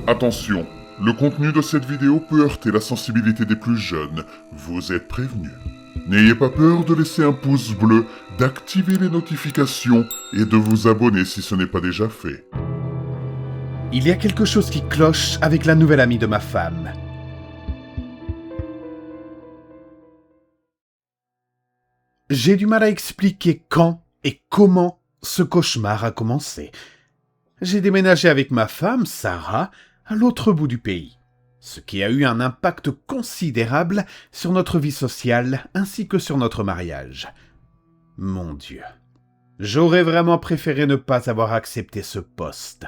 Attention, le contenu de cette vidéo peut heurter la sensibilité des plus jeunes, vous êtes prévenus. N'ayez pas peur de laisser un pouce bleu, d'activer les notifications et de vous abonner si ce n'est pas déjà fait. Il y a quelque chose qui cloche avec la nouvelle amie de ma femme. J'ai du mal à expliquer quand et comment ce cauchemar a commencé. J'ai déménagé avec ma femme, Sarah, à l'autre bout du pays, ce qui a eu un impact considérable sur notre vie sociale ainsi que sur notre mariage. Mon Dieu, j'aurais vraiment préféré ne pas avoir accepté ce poste.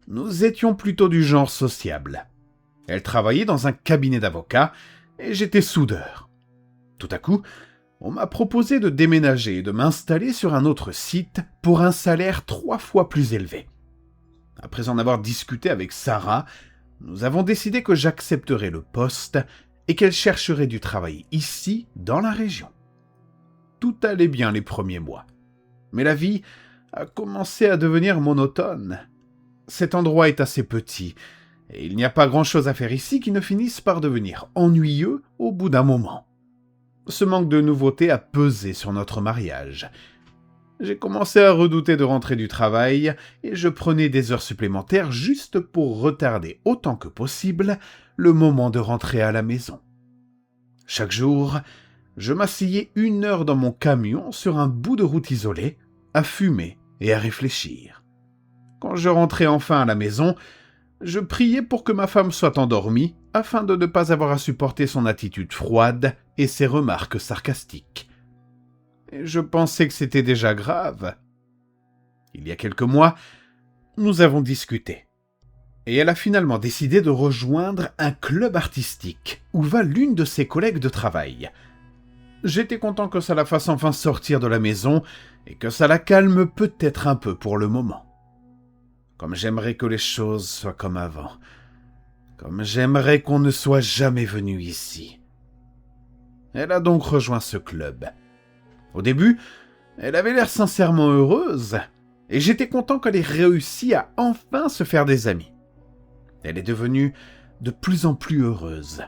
Nous étions plutôt du genre sociable. Elle travaillait dans un cabinet d'avocats et j'étais soudeur. Tout à coup, on m'a proposé de déménager et de m'installer sur un autre site pour un salaire 3 fois plus élevé. Après en avoir discuté avec Sarah, nous avons décidé que j'accepterais le poste et qu'elle chercherait du travail ici, dans la région. Tout allait bien les premiers mois. Mais la vie a commencé à devenir monotone. Cet endroit est assez petit, et il n'y a pas grand-chose à faire ici qui ne finisse par devenir ennuyeux au bout d'un moment. Ce manque de nouveautés a pesé sur notre mariage. J'ai commencé à redouter de rentrer du travail, et je prenais des heures supplémentaires juste pour retarder autant que possible le moment de rentrer à la maison. Chaque jour, je m'asseyais 1 heure dans mon camion sur un bout de route isolé, à fumer et à réfléchir. Quand je rentrais enfin à la maison, je priais pour que ma femme soit endormie, afin de ne pas avoir à supporter son attitude froide et ses remarques sarcastiques. Et je pensais que c'était déjà grave. Il y a quelques mois, nous avons discuté. Et elle a finalement décidé de rejoindre un club artistique où va l'une de ses collègues de travail. J'étais content que ça la fasse enfin sortir de la maison et que ça la calme peut-être un peu pour le moment. Comme j'aimerais que les choses soient comme avant. Comme j'aimerais qu'on ne soit jamais venu ici. Elle a donc rejoint ce club. Au début, elle avait l'air sincèrement heureuse, et j'étais content qu'elle ait réussi à enfin se faire des amis. Elle est devenue de plus en plus heureuse,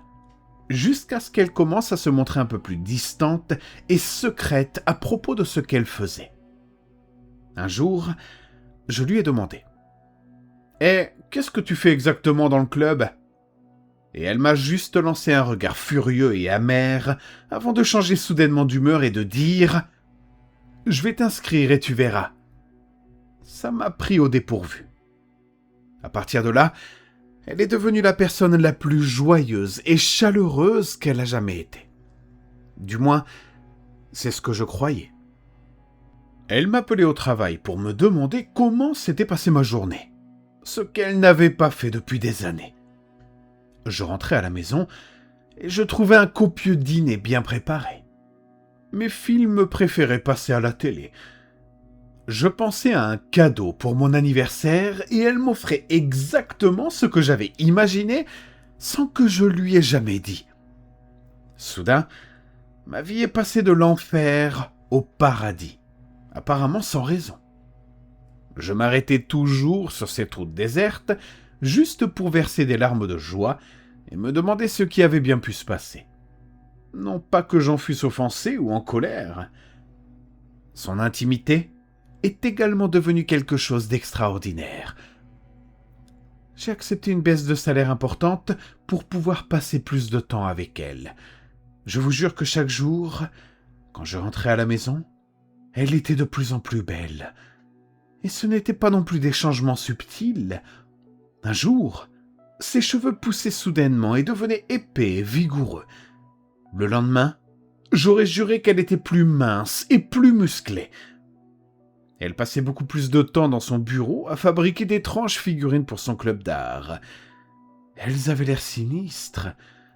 jusqu'à ce qu'elle commence à se montrer un peu plus distante et secrète à propos de ce qu'elle faisait. Un jour, je lui ai demandé « Eh, qu'est-ce que tu fais exactement dans le club ?» Et elle m'a juste lancé un regard furieux et amer avant de changer soudainement d'humeur et de dire « Je vais t'inscrire et tu verras. » Ça m'a pris au dépourvu. À partir de là, elle est devenue la personne la plus joyeuse et chaleureuse qu'elle a jamais été. Du moins, c'est ce que je croyais. Elle m'appelait au travail pour me demander comment s'était passée ma journée, ce qu'elle n'avait pas fait depuis des années. Je rentrais à la maison et je trouvais un copieux dîner bien préparé. Mes films préférés passaient à la télé. Je pensais à un cadeau pour mon anniversaire et elle m'offrait exactement ce que j'avais imaginé sans que je lui ai jamais dit. Soudain, ma vie est passée de l'enfer au paradis, apparemment sans raison. Je m'arrêtais toujours sur cette route déserte, juste pour verser des larmes de joie et me demander ce qui avait bien pu se passer. Non pas que j'en fusse offensé ou en colère. Son intimité est également devenue quelque chose d'extraordinaire. J'ai accepté une baisse de salaire importante pour pouvoir passer plus de temps avec elle. Je vous jure que chaque jour, quand je rentrais à la maison, elle était de plus en plus belle. Et ce n'était pas non plus des changements subtils. Un jour, ses cheveux poussaient soudainement et devenaient épais et vigoureux. Le lendemain, j'aurais juré qu'elle était plus mince et plus musclée. Elle passait beaucoup plus de temps dans son bureau à fabriquer d'étranges figurines pour son club d'art. Elles avaient l'air sinistres,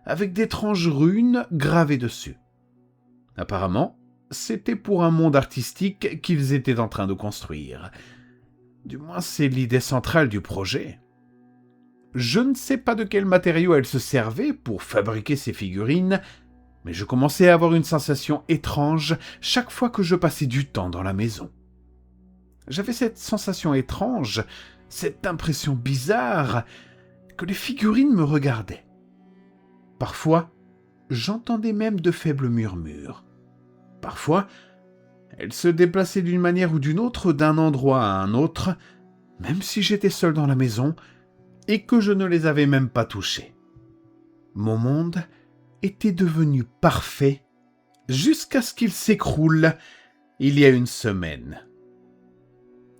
avec d'étranges runes gravées dessus. Apparemment, c'était pour un monde artistique qu'ils étaient en train de construire. Du moins, c'est l'idée centrale du projet. Je ne sais pas de quel matériau elle se servait pour fabriquer ces figurines, mais je commençais à avoir une sensation étrange chaque fois que je passais du temps dans la maison. J'avais cette sensation étrange, cette impression bizarre, que les figurines me regardaient. Parfois, j'entendais même de faibles murmures. Parfois, elles se déplaçaient d'une manière ou d'une autre d'un endroit à un autre, même si j'étais seul dans la maison et que je ne les avais même pas touchées. Mon monde était devenu parfait jusqu'à ce qu'il s'écroule il y a une semaine.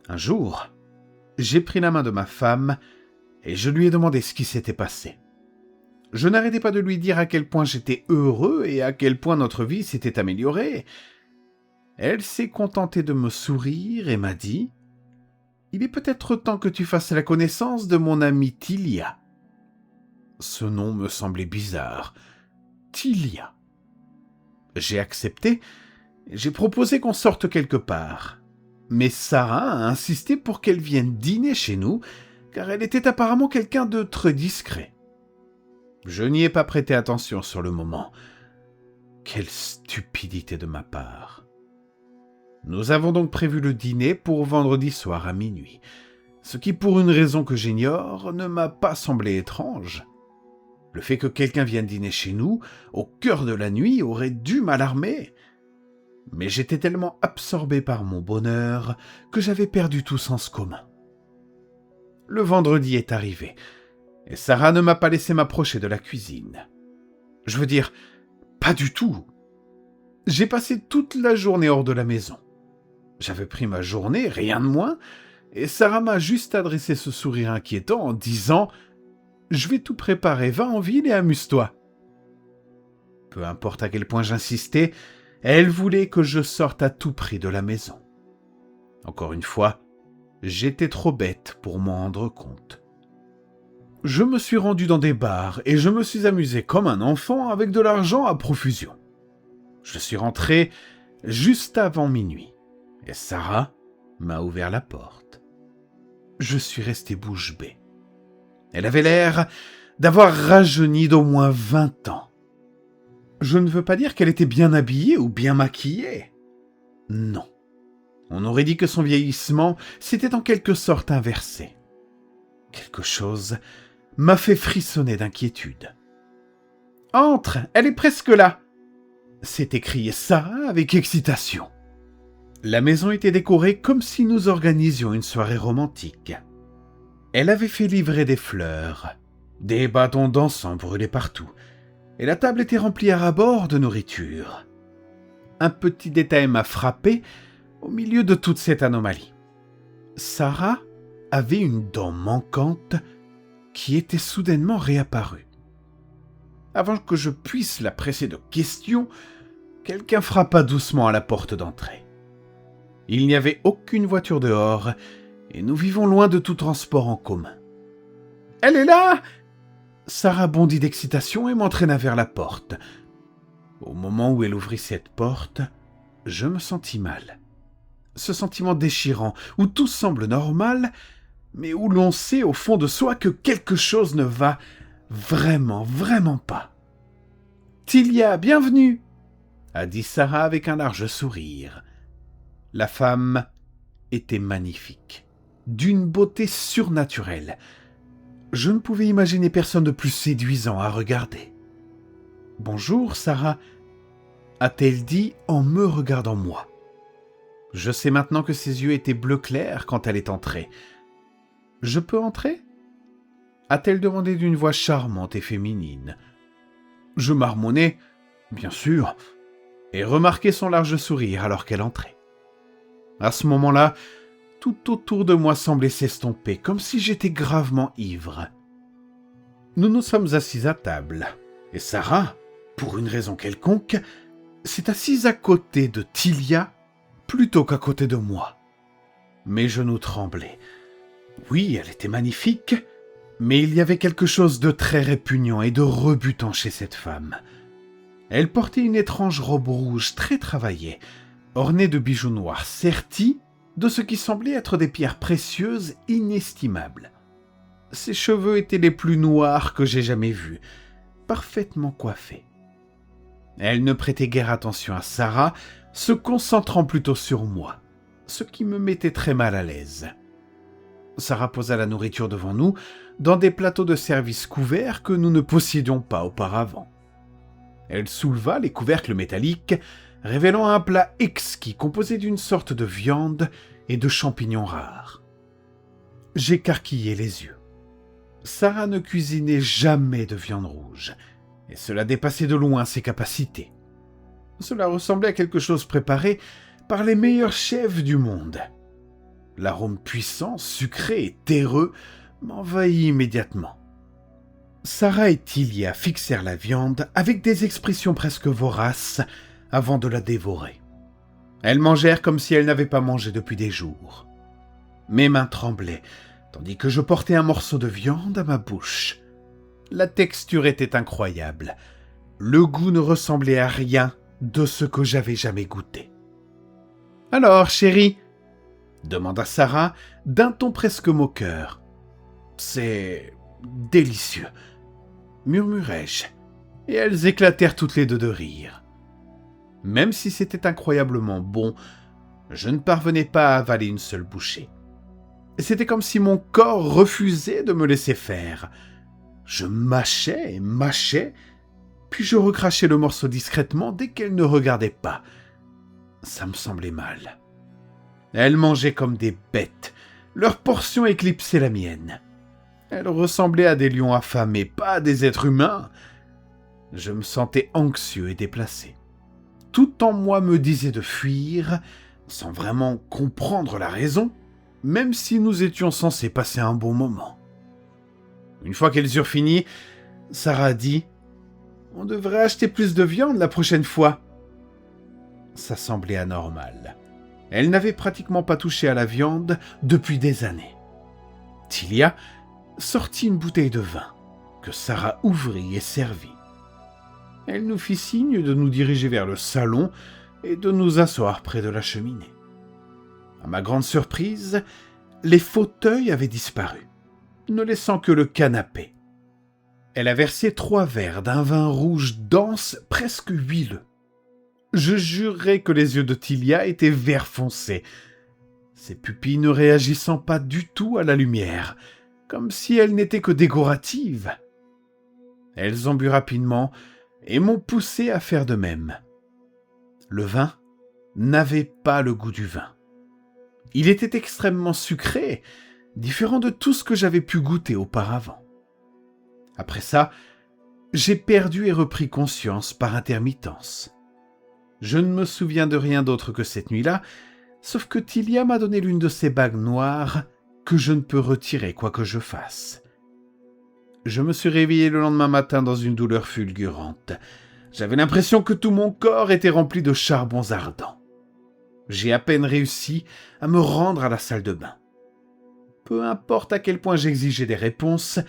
Un jour, j'ai pris la main de ma femme et je lui ai demandé ce qui s'était passé. Je n'arrêtais pas de lui dire à quel point j'étais heureux et à quel point notre vie s'était améliorée. Elle s'est contentée de me sourire et m'a dit « Il est peut-être temps que tu fasses la connaissance de mon amie Tilia. » Ce nom me semblait bizarre. Tilia. J'ai accepté et j'ai proposé qu'on sorte quelque part. Mais Sarah a insisté pour qu'elle vienne dîner chez nous, car elle était apparemment quelqu'un de très discret. Je n'y ai pas prêté attention sur le moment. Quelle stupidité de ma part. Nous avons donc prévu le dîner pour vendredi soir à minuit, ce qui, pour une raison que j'ignore, ne m'a pas semblé étrange. Le fait que quelqu'un vienne dîner chez nous, au cœur de la nuit, aurait dû m'alarmer. Mais j'étais tellement absorbé par mon bonheur que j'avais perdu tout sens commun. Le vendredi est arrivé, et Sarah ne m'a pas laissé m'approcher de la cuisine. Je veux dire, pas du tout. J'ai passé toute la journée hors de la maison. J'avais pris ma journée, rien de moins, et Sarah m'a juste adressé ce sourire inquiétant en disant « Je vais tout préparer, va en ville et amuse-toi. » Peu importe à quel point j'insistais, elle voulait que je sorte à tout prix de la maison. Encore une fois, j'étais trop bête pour m'en rendre compte. Je me suis rendu dans des bars et je me suis amusé comme un enfant avec de l'argent à profusion. Je suis rentré juste avant minuit et Sarah m'a ouvert la porte. Je suis resté bouche bée. Elle avait l'air d'avoir rajeuni d'au moins 20 ans. Je ne veux pas dire qu'elle était bien habillée ou bien maquillée. Non. On aurait dit que son vieillissement s'était en quelque sorte inversé. Quelque chose m'a fait frissonner d'inquiétude. « Entre, elle est presque là !» s'est écriée Sarah avec excitation. La maison était décorée comme si nous organisions une soirée romantique. Elle avait fait livrer des fleurs, des bâtons d'encens brûlés partout, et la table était remplie à ras-bord de nourriture. Un petit détail m'a frappé au milieu de toute cette anomalie. Sarah avait une dent manquante qui était soudainement réapparue. Avant que je puisse la presser de questions, quelqu'un frappa doucement à la porte d'entrée. Il n'y avait aucune voiture dehors, et nous vivons loin de tout transport en commun. « Elle est là !» Sarah bondit d'excitation et m'entraîna vers la porte. Au moment où elle ouvrit cette porte, je me sentis mal. Ce sentiment déchirant, où tout semble normal, mais où l'on sait au fond de soi que quelque chose ne va vraiment pas. « Tilia, bienvenue !» a dit Sarah avec un large sourire. La femme était magnifique, d'une beauté surnaturelle. Je ne pouvais imaginer personne de plus séduisant à regarder. « Bonjour, Sarah », a-t-elle dit en me regardant moi. Je sais maintenant que ses yeux étaient bleu clair quand elle est entrée. « Je peux entrer ?» a-t-elle demandé d'une voix charmante et féminine. Je marmonnai, bien sûr, et remarquai son large sourire alors qu'elle entrait. À ce moment-là, tout autour de moi semblait s'estomper, comme si j'étais gravement ivre. Nous nous sommes assis à table, et Sarah, pour une raison quelconque, s'est assise à côté de Tilia plutôt qu'à côté de moi. Mes genoux tremblaient. Oui, elle était magnifique, mais il y avait quelque chose de très répugnant et de rebutant chez cette femme. Elle portait une étrange robe rouge très travaillée, ornée de bijoux noirs sertis de ce qui semblait être des pierres précieuses inestimables. Ses cheveux étaient les plus noirs que j'ai jamais vus, parfaitement coiffés. Elle ne prêtait guère attention à Sarah, se concentrant plutôt sur moi, ce qui me mettait très mal à l'aise. Sarah posa la nourriture devant nous, dans des plateaux de service couverts que nous ne possédions pas auparavant. Elle souleva les couvercles métalliques, révélant un plat exquis composé d'une sorte de viande et de champignons rares. J'écarquillai les yeux. Sarah ne cuisinait jamais de viande rouge, et cela dépassait de loin ses capacités. Cela ressemblait à quelque chose préparé par les meilleurs chefs du monde. L'arôme puissant, sucré et terreux m'envahit immédiatement. Sarah et Tilia fixèrent la viande avec des expressions presque voraces avant de la dévorer. Elles mangèrent comme si elles n'avaient pas mangé depuis des jours. Mes mains tremblaient, tandis que je portais un morceau de viande à ma bouche. La texture était incroyable. Le goût ne ressemblait à rien de ce que j'avais jamais goûté. « Alors, chérie ?» demanda Sarah d'un ton presque moqueur. « C'est délicieux !» murmurai-je, et elles éclatèrent toutes les deux de rire. Même si c'était incroyablement bon, je ne parvenais pas à avaler une seule bouchée. C'était comme si mon corps refusait de me laisser faire. Je mâchais et mâchais, puis je recrachais le morceau discrètement dès qu'elles ne regardaient pas. Ça me semblait mal. Elles mangeaient comme des bêtes. Leur portion éclipsait la mienne. Elles ressemblaient à des lions affamés, pas à des êtres humains. Je me sentais anxieux et déplacé. Tout en moi me disait de fuir, sans vraiment comprendre la raison, même si nous étions censés passer un bon moment. Une fois qu'elles eurent fini, Sarah dit « On devrait acheter plus de viande la prochaine fois. » Ça semblait anormal. Elle n'avait pratiquement pas touché à la viande depuis des années. Tilia sortit une bouteille de vin, que Sarah ouvrit et servit. Elle nous fit signe de nous diriger vers le salon et de nous asseoir près de la cheminée. À ma grande surprise, les fauteuils avaient disparu, ne laissant que le canapé. Elle a versé 3 verres d'un vin rouge dense, presque huileux. Je jurerais que les yeux de Tilia étaient vert foncé, ses pupilles ne réagissant pas du tout à la lumière, comme si elles n'étaient que décoratives. Elles ont bu rapidement et m'ont poussé à faire de même. Le vin n'avait pas le goût du vin. Il était extrêmement sucré, différent de tout ce que j'avais pu goûter auparavant. Après ça, j'ai perdu et repris conscience par intermittence. Je ne me souviens de rien d'autre que cette nuit-là, sauf que Tilia m'a donné l'une de ces bagues noires que je ne peux retirer quoi que je fasse. Je me suis réveillé le lendemain matin dans une douleur fulgurante. J'avais l'impression que tout mon corps était rempli de charbons ardents. J'ai à peine réussi à me rendre à la salle de bain. Peu importe à quel point j'exigeais des réponses,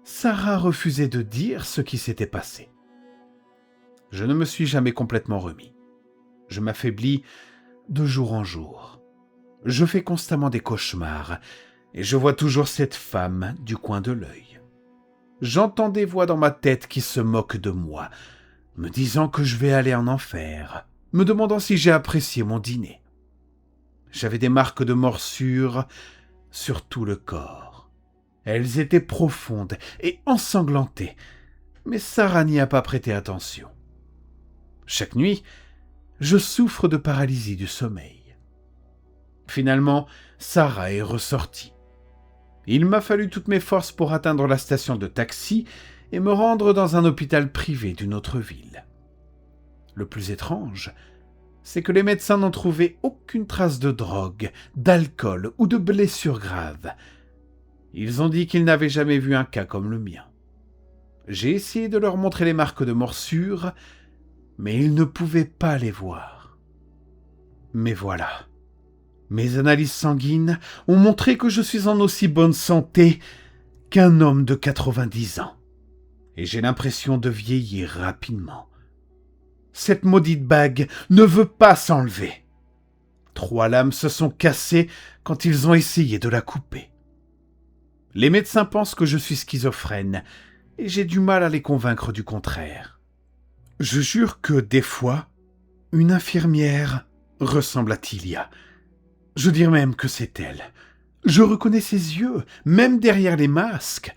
Sarah refusait de dire ce qui s'était passé. Je ne me suis jamais complètement remis. Je m'affaiblis de jour en jour. Je fais constamment des cauchemars et je vois toujours cette femme du coin de l'œil. J'entends des voix dans ma tête qui se moquent de moi, me disant que je vais aller en enfer, me demandant si j'ai apprécié mon dîner. J'avais des marques de morsure sur tout le corps. Elles étaient profondes et ensanglantées, mais Sarah n'y a pas prêté attention. Chaque nuit, je souffre de paralysie du sommeil. Finalement, Sarah est ressortie. Il m'a fallu toutes mes forces pour atteindre la station de taxi et me rendre dans un hôpital privé d'une autre ville. Le plus étrange, c'est que les médecins n'ont trouvé aucune trace de drogue, d'alcool ou de blessures graves. Ils ont dit qu'ils n'avaient jamais vu un cas comme le mien. J'ai essayé de leur montrer les marques de morsure, mais ils ne pouvaient pas les voir. Mais voilà. Mes analyses sanguines ont montré que je suis en aussi bonne santé qu'un homme de 90 ans. Et j'ai l'impression de vieillir rapidement. Cette maudite bague ne veut pas s'enlever. 3 lames se sont cassées quand ils ont essayé de la couper. Les médecins pensent que je suis schizophrène, et j'ai du mal à les convaincre du contraire. Je jure que, des fois, une infirmière ressemble à Tilia. Je dirais même que c'est elle. Je reconnais ses yeux, même derrière les masques.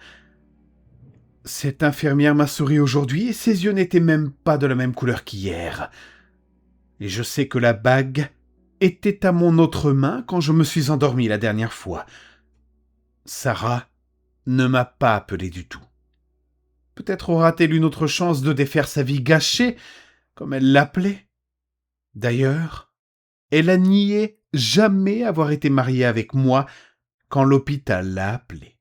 Cette infirmière m'a souri aujourd'hui et ses yeux n'étaient même pas de la même couleur qu'hier. Et je sais que la bague était à mon autre main quand je me suis endormi la dernière fois. Sarah ne m'a pas appelé du tout. Peut-être aura-t-elle une autre chance de défaire sa vie gâchée, comme elle l'appelait. D'ailleurs, elle a nié jamais avoir été mariée avec moi quand l'hôpital l'a appelée.